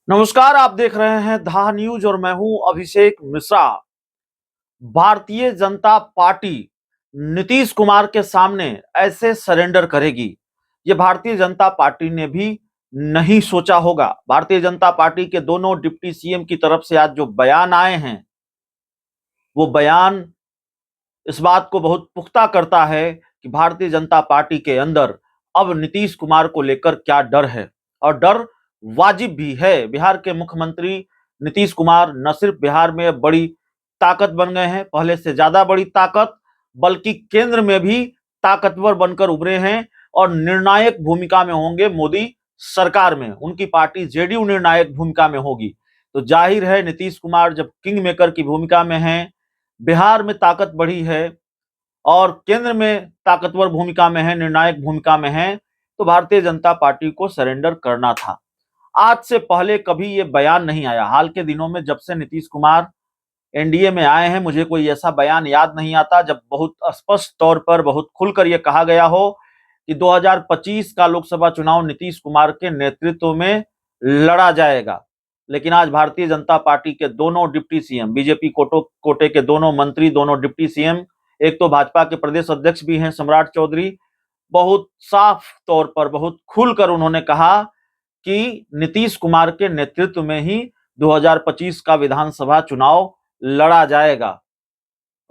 नमस्कार, आप देख रहे हैं धा न्यूज और मैं हूं अभिषेक मिश्रा। भारतीय जनता पार्टी नीतीश कुमार के सामने ऐसे सरेंडर करेगी, ये भारतीय जनता पार्टी ने भी नहीं सोचा होगा। भारतीय जनता पार्टी के दोनों डिप्टी सीएम की तरफ से आज जो बयान आए हैं, वो बयान इस बात को बहुत पुख्ता करता है कि भारतीय जनता पार्टी के अंदर अब नीतीश कुमार को लेकर क्या डर है, और डर वाजिब भी है। बिहार के मुख्यमंत्री नीतीश कुमार न सिर्फ बिहार में बड़ी ताकत बन गए हैं, पहले से ज्यादा बड़ी ताकत, बल्कि केंद्र में भी ताकतवर बनकर उभरे हैं और निर्णायक भूमिका में होंगे। मोदी सरकार में उनकी पार्टी जेडीयू निर्णायक भूमिका में होगी। तो जाहिर है नीतीश कुमार जब किंग मेकर की भूमिका में हैं, बिहार में ताकत बढ़ी है और केंद्र में ताकतवर भूमिका में है, निर्णायक भूमिका में है, तो भारतीय जनता पार्टी को सरेंडर करना था। आज से पहले कभी ये बयान नहीं आया। हाल के दिनों में जब से नीतीश कुमार एनडीए में आए हैं, मुझे कोई ऐसा बयान याद नहीं आता जब बहुत स्पष्ट तौर पर, बहुत खुलकर यह कहा गया हो कि 2025 का लोकसभा चुनाव नीतीश कुमार के नेतृत्व में लड़ा जाएगा। लेकिन आज भारतीय जनता पार्टी के दोनों डिप्टी सीएम, बीजेपी कोटे के दोनों मंत्री, दोनों डिप्टी सीएम, एक तो भाजपा के प्रदेश अध्यक्ष भी हैं सम्राट चौधरी, बहुत साफ तौर पर, बहुत खुलकर उन्होंने कहा कि नीतीश कुमार के नेतृत्व में ही 2025 का विधानसभा चुनाव लड़ा जाएगा।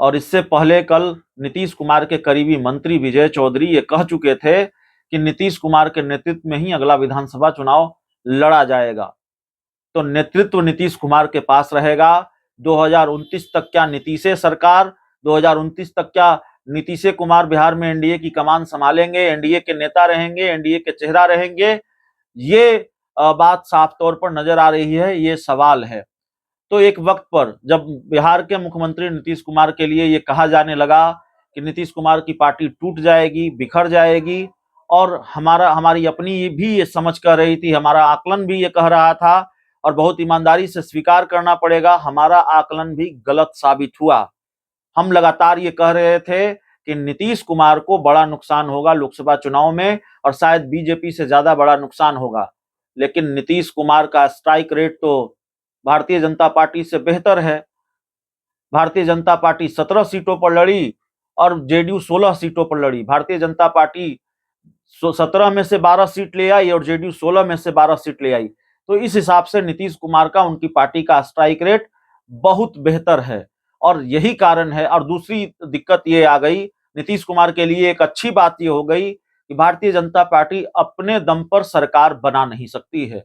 और इससे पहले कल नीतीश कुमार के करीबी मंत्री विजय चौधरी ये कह चुके थे कि नीतीश कुमार के नेतृत्व में ही अगला विधानसभा चुनाव लड़ा जाएगा। तो नेतृत्व नीतीश कुमार के पास रहेगा। 2029 तक क्या नीतीशे सरकार, 2029 तक क्या नीतीश कुमार बिहार में एनडीए की कमान संभालेंगे, एनडीए के नेता रहेंगे, एनडीए के चेहरा रहेंगे, ये बात साफ तौर पर नजर आ रही है, ये सवाल है। तो एक वक्त पर जब बिहार के मुख्यमंत्री नीतीश कुमार के लिए ये कहा जाने लगा कि नीतीश कुमार की पार्टी टूट जाएगी, बिखर जाएगी, और हमारी अपनी भी ये समझ कर रही थी, हमारा आकलन भी ये कह रहा था, और बहुत ईमानदारी से स्वीकार करना पड़ेगा, हमारा आकलन भी गलत साबित हुआ। हम लगातार ये कह रहे थे कि नीतीश कुमार को बड़ा नुकसान होगा लोकसभा चुनाव में, और शायद बीजेपी से ज्यादा बड़ा नुकसान होगा। लेकिन नीतीश कुमार का स्ट्राइक रेट तो भारतीय जनता पार्टी से बेहतर है। भारतीय जनता पार्टी 17 सीटों पर लड़ी और जेडीयू 16 सीटों पर लड़ी। भारतीय जनता पार्टी 17 में से 12 सीट ले आई और जेडीयू 16 में से 12 सीट ले आई। तो इस हिसाब से नीतीश कुमार का, उनकी पार्टी का स्ट्राइक रेट बहुत बेहतर है, और यही कारण है। और दूसरी दिक्कत ये आ गई नीतीश कुमार के लिए, एक अच्छी बात ये हो गई कि भारतीय जनता पार्टी अपने दम पर सरकार बना नहीं सकती है।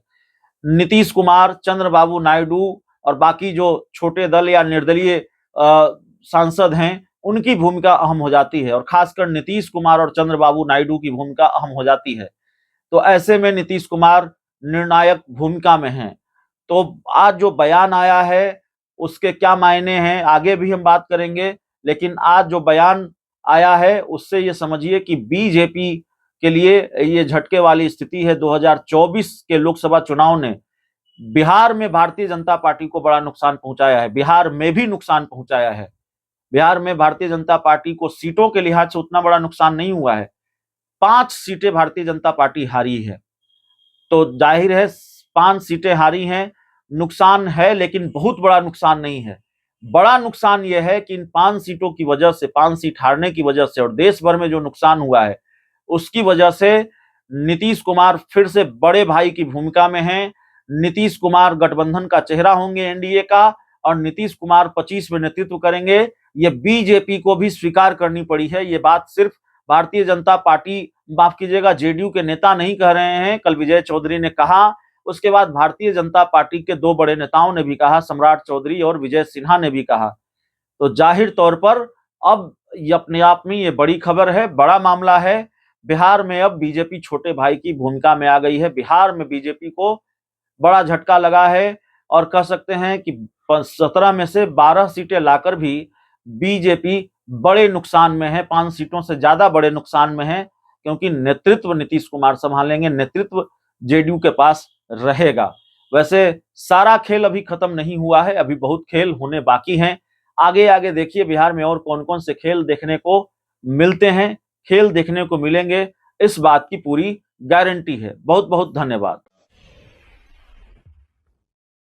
नीतीश कुमार, चंद्रबाबू नायडू और बाकी जो छोटे दल या निर्दलीय सांसद हैं, उनकी भूमिका अहम हो जाती है, और खासकर नीतीश कुमार और चंद्रबाबू नायडू की भूमिका अहम हो जाती है। तो ऐसे में नीतीश कुमार निर्णायक भूमिका में हैं। तो आज जो बयान आया है उसके क्या मायने हैं आगे भी हम बात करेंगे, लेकिन आज जो बयान आया है उससे ये समझिए कि बीजेपी के लिए ये झटके वाली स्थिति है। 2024 के लोकसभा चुनाव ने बिहार में भारतीय जनता पार्टी को बड़ा नुकसान पहुंचाया है, बिहार में भी नुकसान पहुंचाया है। बिहार में भारतीय जनता पार्टी को सीटों के लिहाज से उतना बड़ा नुकसान नहीं हुआ है। 5 सीटें भारतीय जनता पार्टी हारी है। तो जाहिर है 5 सीटें हारी हैं, नुकसान है, लेकिन बहुत बड़ा नुकसान नहीं है। बड़ा नुकसान यह है कि इन 5 सीटों की वजह से, 5 सीट हारने की वजह से, और देश भर में जो नुकसान हुआ है उसकी वजह से नीतीश कुमार फिर से बड़े भाई की भूमिका में हैं। नीतीश कुमार गठबंधन का चेहरा होंगे एनडीए का, और नीतीश कुमार 25 में नेतृत्व करेंगे। ये बीजेपी को भी स्वीकार करनी पड़ी है। ये बात सिर्फ भारतीय जनता पार्टी, माफ कीजिएगा, जेडीयू के नेता नहीं कह रहे हैं। कल विजय चौधरी ने कहा, उसके बाद भारतीय जनता पार्टी के 2 बड़े नेताओं ने भी कहा, सम्राट चौधरी और विजय सिन्हा ने भी कहा। तो जाहिर तौर पर अब ये अपने आप में ये बड़ी खबर है, बड़ा मामला है। बिहार में अब बीजेपी छोटे भाई की भूमिका में आ गई है। बिहार में बीजेपी को बड़ा झटका लगा है, और कह सकते हैं कि 17 में से 12 सीटें लाकर भी बीजेपी बड़े नुकसान में है, 5 सीटों से ज्यादा बड़े नुकसान में है, क्योंकि नेतृत्व नीतीश कुमार संभालेंगे, नेतृत्व जेडीयू के पास रहेगा। वैसे सारा खेल अभी खत्म नहीं हुआ है, अभी बहुत खेल होने बाकी हैं। आगे आगे देखिए बिहार में और कौन कौन से खेल देखने को मिलते हैं, खेल देखने को मिलेंगे, इस बात की पूरी गारंटी है। बहुत बहुत धन्यवाद।